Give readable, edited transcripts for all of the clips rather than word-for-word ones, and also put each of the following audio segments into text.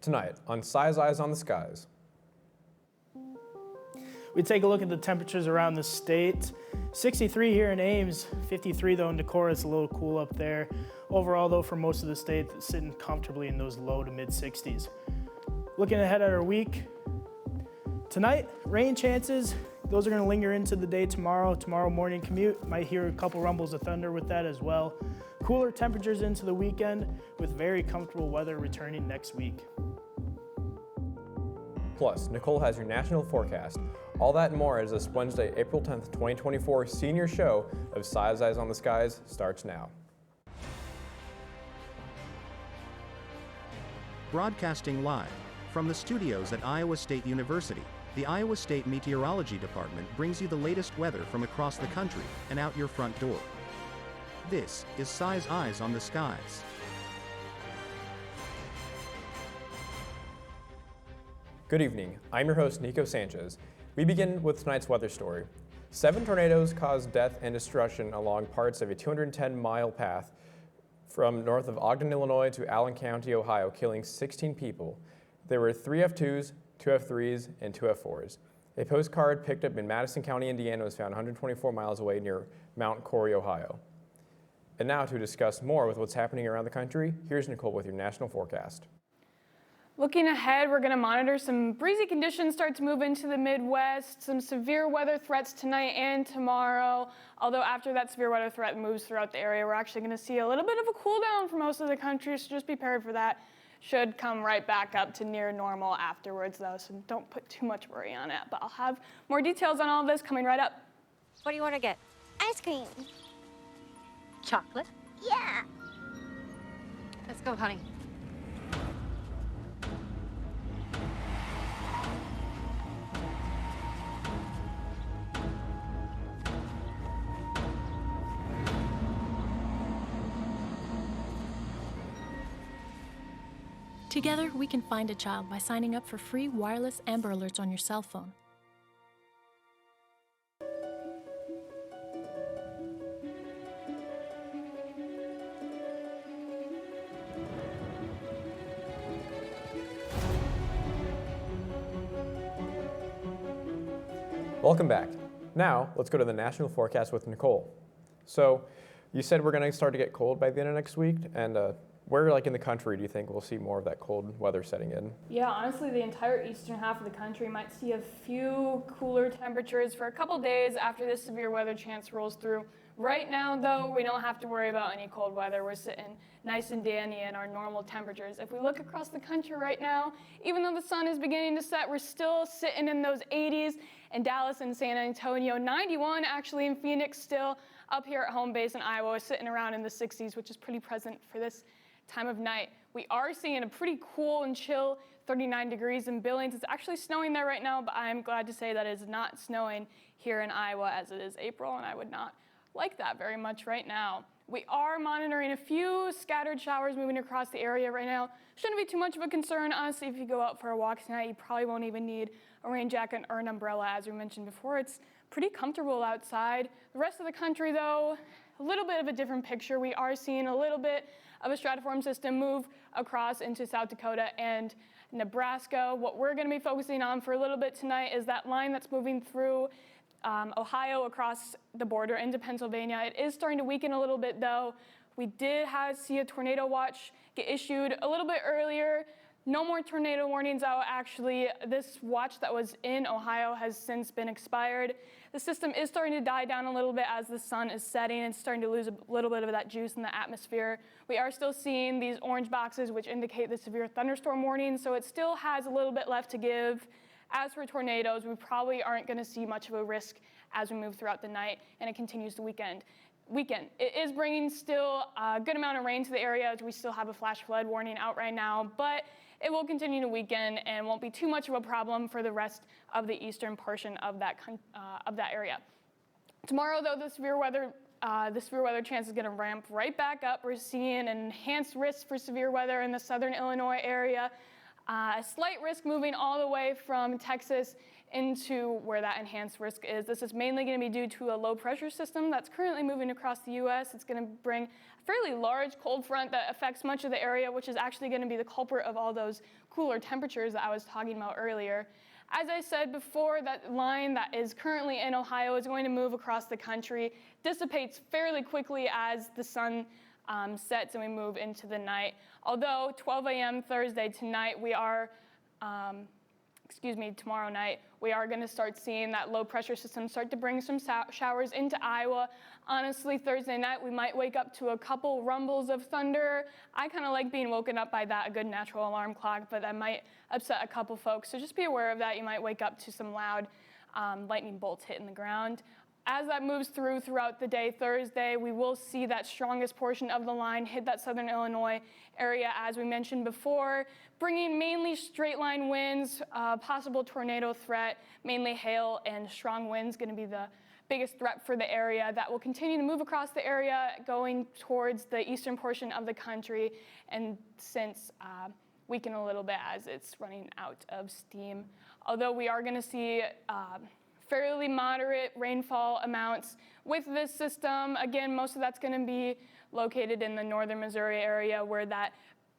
Tonight on Si's Eyes on the Skies. We take a look at the temperatures around the state. 63 here in Ames, 53 though in Decorah. It's a little cool up there. Overall though, for most of the state, it's sitting comfortably in those low to mid 60s. Looking ahead at our week, tonight, rain chances. Those are going to linger into the day tomorrow. Tomorrow morning commute, might hear a couple rumbles of thunder with that as well. Cooler temperatures into the weekend with very comfortable weather returning next week. Plus, Nicole has your national forecast. All that and more as this Wednesday, April 10th, 2024 senior show of Si's Eyes on the Skies starts now. Broadcasting live from the studios at Iowa State University, the Iowa State Meteorology Department brings you the latest weather from across the country and out your front door. This is Si's Eyes on the Skies. Good evening. I'm your host, Nico Sanchez. We begin with tonight's weather story. 7 tornadoes caused death and destruction along parts of a 210-mile path from north of Ogden, Illinois to Allen County, Ohio, killing 16 people. There were 3 F2s, 2 F3s, and 2 F4s. A postcard picked up in Madison County, Indiana was found 124 miles away near Mount Corey, Ohio. And now to discuss more with what's happening around the country, here's Nicole with your national forecast. Looking ahead, we're going to monitor some breezy conditions start to move into the Midwest, some severe weather threats tonight and tomorrow. Although after that severe weather threat moves throughout the area, we're actually going to see a little bit of a cool down for most of the country, so just be prepared for that. Should come right back up to near normal afterwards though, so don't put too much worry on it. But I'll have more details on all of this coming right up. What do you want to get? Ice cream. Chocolate? Yeah. Let's go, honey. Together, we can find a child by signing up for free wireless Amber Alerts on your cell phone. Welcome back. Now, let's go to the national forecast with Nicole. So, you said we're going to start to get cold by the end of next week, and where, in the country, do you think we'll see more of that cold weather setting in? Yeah, honestly, the entire eastern half of the country might see a few cooler temperatures for a couple days after this severe weather chance rolls through. Right now, though, we don't have to worry about any cold weather. We're sitting nice and dandy in our normal temperatures. If we look across the country right now, even though the sun is beginning to set, we're still sitting in those 80s in Dallas and San Antonio, 91 actually in Phoenix still. Up here at home base in Iowa, sitting around in the 60s, which is pretty present for this time of night. We are seeing a pretty cool and chill 39 degrees in Billings. It's actually snowing there right now, but I'm glad to say that it is not snowing here in Iowa as it is April, and I would not like that very much right now. We are monitoring a few scattered showers moving across the area right now. Shouldn't be too much of a concern. Honestly, if you go out for a walk tonight, you probably won't even need a rain jacket or an umbrella. As we mentioned before, it's pretty comfortable outside. The rest of the country, though, a little bit of a different picture. We are seeing a little bit of a stratiform system move across into South Dakota and Nebraska. What we're going to be focusing on for a little bit tonight is that line that's moving through Ohio across the border into Pennsylvania. It is starting to weaken a little bit, though. We did see a tornado watch get issued a little bit earlier. No more tornado warnings out, actually. This watch that was in Ohio has since been expired. The system is starting to die down a little bit as the sun is setting and starting to lose a little bit of that juice in the atmosphere. We are still seeing these orange boxes, which indicate the severe thunderstorm warning, so it still has a little bit left to give. As for tornadoes, we probably aren't going to see much of a risk as we move throughout the night and it continues the weekend. It is bringing still a good amount of rain to the area. We still have a flash flood warning out right now, but it will continue to weaken and won't be too much of a problem for the rest of the eastern portion of that area. Tomorrow, though, the severe weather chance is going to ramp right back up. We're seeing an enhanced risk for severe weather in the southern Illinois area. A slight risk moving all the way from Texas into where that enhanced risk is. This is mainly going to be due to a low pressure system that's currently moving across the U.S. It's going to bring a fairly large cold front that affects much of the area, which is actually going to be the culprit of all those cooler temperatures that I was talking about earlier. As I said before, that line that is currently in Ohio is going to move across the country, dissipates fairly quickly as the sun sets and we move into the night. Although 12 a.m. Thursday tonight, tomorrow night, we are going to start seeing that low pressure system start to bring some showers into Iowa. Honestly, Thursday night, we might wake up to a couple rumbles of thunder. I kind of like being woken up by that, a good natural alarm clock, but that might upset a couple folks. So just be aware of that. You might wake up to some loud lightning bolts hitting the ground. As that moves throughout the day Thursday, we will see that strongest portion of the line hit that southern Illinois area, as we mentioned before, bringing mainly straight line winds, possible tornado threat, mainly hail and strong winds going to be the biggest threat for the area. That will continue to move across the area, going towards the eastern portion of the country, and since weaken a little bit as it's running out of steam. Although we are going to see fairly moderate rainfall amounts with this system. Again, most of that's going to be located in the northern Missouri area, where that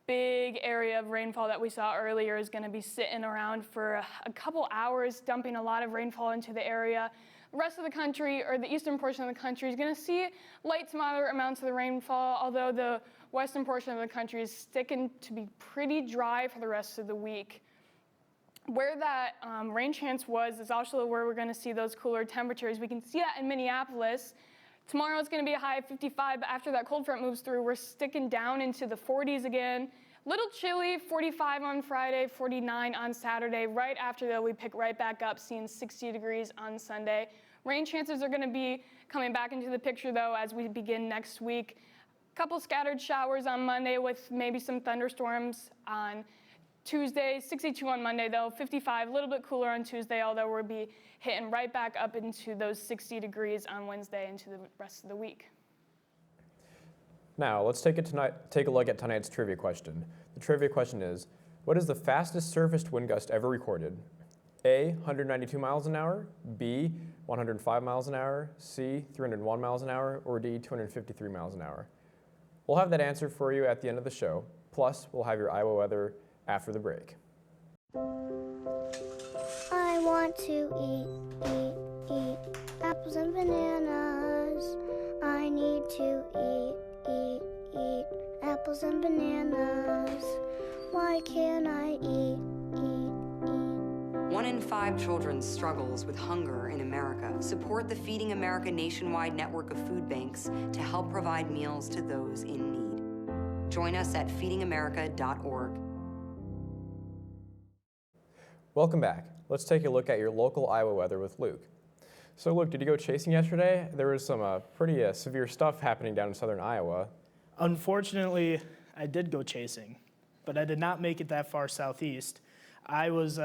big area of rainfall that we saw earlier is going to be sitting around for a couple hours, dumping a lot of rainfall into the area. The rest of the country, or the eastern portion of the country, is going to see light to moderate amounts of the rainfall, although the western portion of the country is sticking to be pretty dry for the rest of the week. Where that rain chance was is also where we're going to see those cooler temperatures. We can see that in Minneapolis. Tomorrow it's going to be a high of 55, but after that cold front moves through, we're sticking down into the 40s again. Little chilly, 45 on Friday, 49 on Saturday. Right after that, we pick right back up, seeing 60 degrees on Sunday. Rain chances are going to be coming back into the picture, though, as we begin next week. A couple scattered showers on Monday with maybe some thunderstorms on Tuesday, 62 on Monday, though, 55, a little bit cooler on Tuesday, although we'll be hitting right back up into those 60 degrees on Wednesday into the rest of the week. Now, let's take a look at tonight's trivia question. The trivia question is, what is the fastest surfaced wind gust ever recorded? A, 192 miles an hour, B, 105 miles an hour, C, 301 miles an hour, or D, 253 miles an hour? We'll have that answer for you at the end of the show. Plus, we'll have your Iowa weather after the break. I want to eat apples and bananas. I need to eat apples and bananas. Why can't I eat? 1 in 5 children struggles with hunger in America. Support the Feeding America nationwide network of food banks to help provide meals to those in need. Join us at feedingamerica.org. Welcome back. Let's take a look at your local Iowa weather with Luke. So Luke, did you go chasing yesterday? There was some pretty severe stuff happening down in southern Iowa. Unfortunately, I did go chasing, but I did not make it that far southeast. I was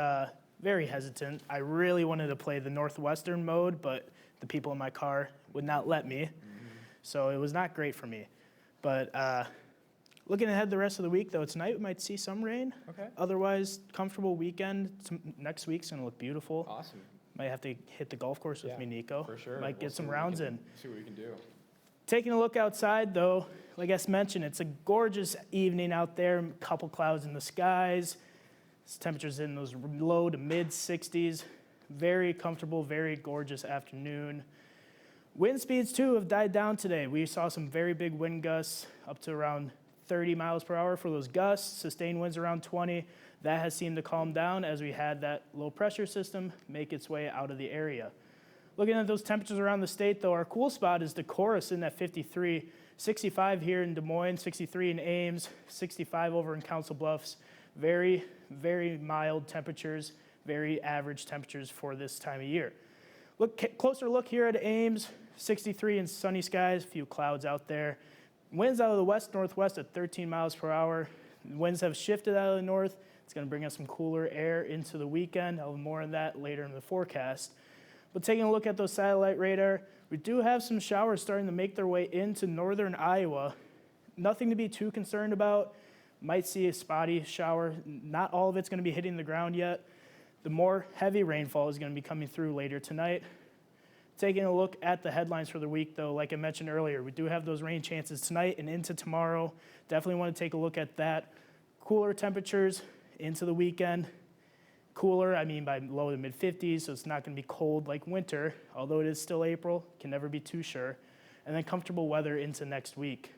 very hesitant. I really wanted to play the northwestern mode, but the people in my car would not let me. So it was not great for me. But looking ahead the rest of the week, though, tonight we might see some rain. Okay. Otherwise, comfortable weekend. Next week's going to look beautiful. Awesome. Might have to hit the golf course with me, Nico. For sure. Might get some rounds in. See what we can do. Taking a look outside, though, like I mentioned, it's a gorgeous evening out there. A couple clouds in the skies. Temperatures in those low to mid 60s. Very comfortable, very gorgeous afternoon. Wind speeds, too, have died down today. We saw some very big wind gusts up to around 30 miles per hour for those gusts. Sustained winds around 20. That has seemed to calm down as we had that low pressure system make its way out of the area. Looking at those temperatures around the state, though, our cool spot is Decorus in that 53. 65 here in Des Moines, 63 in Ames, 65 over in Council Bluffs. Very, very mild temperatures, very average temperatures for this time of year. Closer look here at Ames, 63 in sunny skies, a few clouds out there. Winds out of the west-northwest at 13 miles per hour. Winds have shifted out of the north. It's going to bring us some cooler air into the weekend. I'll have more on that later in the forecast. But taking a look at those satellite radar, we do have some showers starting to make their way into northern Iowa. Nothing to be too concerned about. Might see a spotty shower. Not all of it's going to be hitting the ground yet. The more heavy rainfall is going to be coming through later tonight. Taking a look at the headlines for the week, though, like I mentioned earlier, we do have those rain chances tonight and into tomorrow. Definitely want to take a look at that. Cooler temperatures into the weekend. Cooler, I mean by low to mid 50s, so it's not going to be cold like winter, although it is still April, can never be too sure. And then comfortable weather into next week.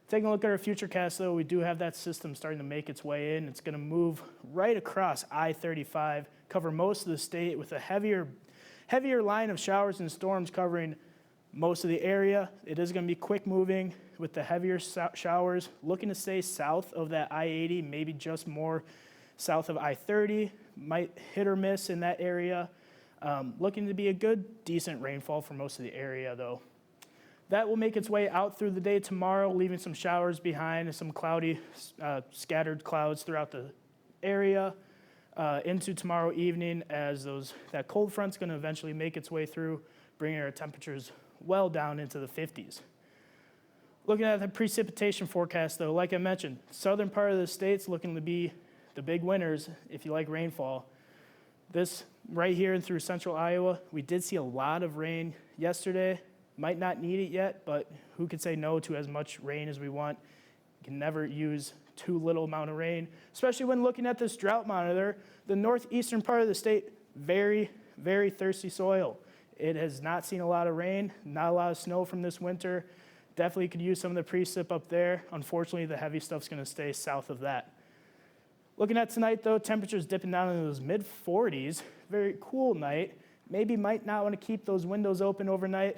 Taking a look at our futurecast, though, we do have that system starting to make its way in. It's going to move right across I-35, cover most of the state with a heavier line of showers and storms covering most of the area. It is going to be quick moving with the heavier showers, looking to stay south of that I-80, maybe just more south of I-30, might hit or miss in that area. Looking to be a good, decent rainfall for most of the area, though. That will make its way out through the day tomorrow, leaving some showers behind and some cloudy, scattered clouds throughout the area into tomorrow evening as that cold front's going to eventually make its way through, bringing our temperatures well down into the 50s. Looking at the precipitation forecast, though, like I mentioned, southern part of the state's looking to be the big winners if you like rainfall. This right here and through central Iowa, we did see a lot of rain yesterday. Might not need it yet, but who could say no to as much rain as we want? You can never use too little amount of rain, especially when looking at this drought monitor. The northeastern part of the state, very, very thirsty soil. It has not seen a lot of rain, not a lot of snow from this winter. Definitely could use some of the precip up there. Unfortunately, the heavy stuff's going to stay south of that. Looking at tonight, though, temperatures dipping down into those mid-40s. Very cool night. Maybe might not want to keep those windows open overnight.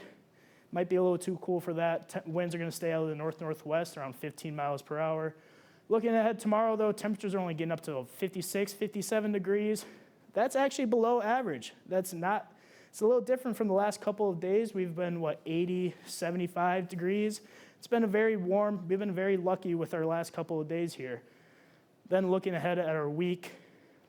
Might be a little too cool for that. Winds are going to stay out of the north-northwest around 15 miles per hour. Looking ahead tomorrow, though, temperatures are only getting up to 56, 57 degrees. That's actually below average. It's a little different from the last couple of days. We've been, 80, 75 degrees. It's been very warm. We've been very lucky with our last couple of days here. Then looking ahead at our week,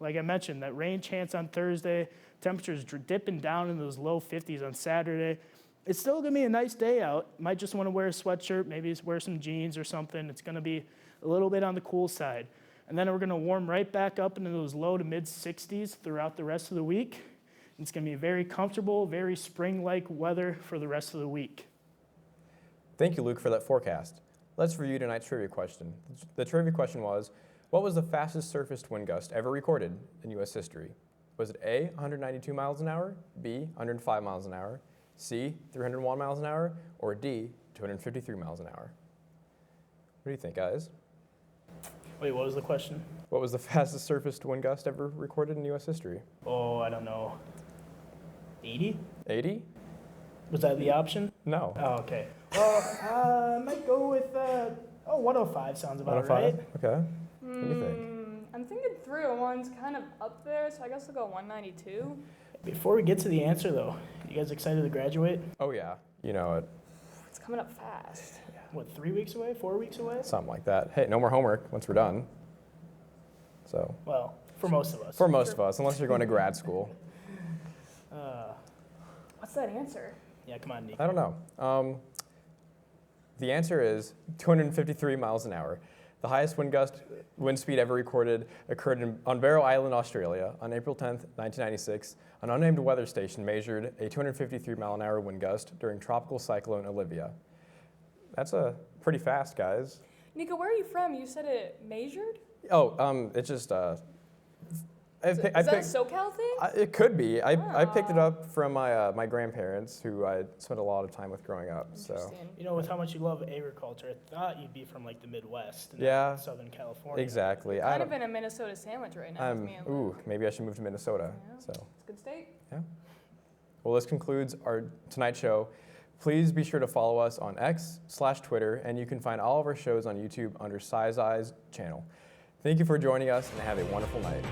like I mentioned, that rain chance on Thursday, temperatures dipping down in those low 50s on Saturday. It's still going to be a nice day out. Might just want to wear a sweatshirt, maybe wear some jeans or something. It's going to be a little bit on the cool side. And then we're going to warm right back up into those low to mid 60s throughout the rest of the week. It's going to be very comfortable, very spring-like weather for the rest of the week. Thank you, Luke, for that forecast. Let's review tonight's trivia question. The trivia question was, what was the fastest surface wind gust ever recorded in U.S. history? Was it A, 192 miles an hour, B, 105 miles an hour, C, 301 miles an hour, or D, 253 miles an hour? What do you think, guys? Wait, what was the question? What was the fastest surface wind gust ever recorded in U.S. history? Oh, I don't know. 80? 80? Was that the option? No. Oh, okay. Well, I might go with 105 sounds about 105? right. Okay. What do you think? I'm thinking 301's kind of up there, so I guess I'll go 192. Before we get to the answer, though, you guys excited to graduate? Oh, yeah. You know it. It's coming up fast. What, 3 weeks away? 4 weeks away? Something like that. Hey, no more homework once we're done. So. Well, for most of us. For most of us, unless you're going to grad school. What's that answer? Yeah, come on, Nico. I don't know. The answer is 253 miles an hour. The highest wind speed ever recorded occurred on Barrow Island, Australia, on April 10th, 1996. An unnamed weather station measured a 253 mile an hour wind gust during Tropical Cyclone Olivia. That's pretty fast, guys. Nico, where are you from? You said it measured? Oh, it's just. Is that a SoCal thing? It could be. I picked it up from my grandparents, who I spent a lot of time with growing up. So. You know, with how much you love agriculture, I thought you'd be from like the Midwest, and yeah, Southern California. Exactly. Kind of in a Minnesota sandwich right now. Maybe I should move to Minnesota. Yeah. So. It's a good state. Yeah. Well, this concludes our Tonight Show. Please be sure to follow us on X/Twitter, and you can find all of our shows on YouTube under Size Eyes channel. Thank you for joining us, and have a wonderful night.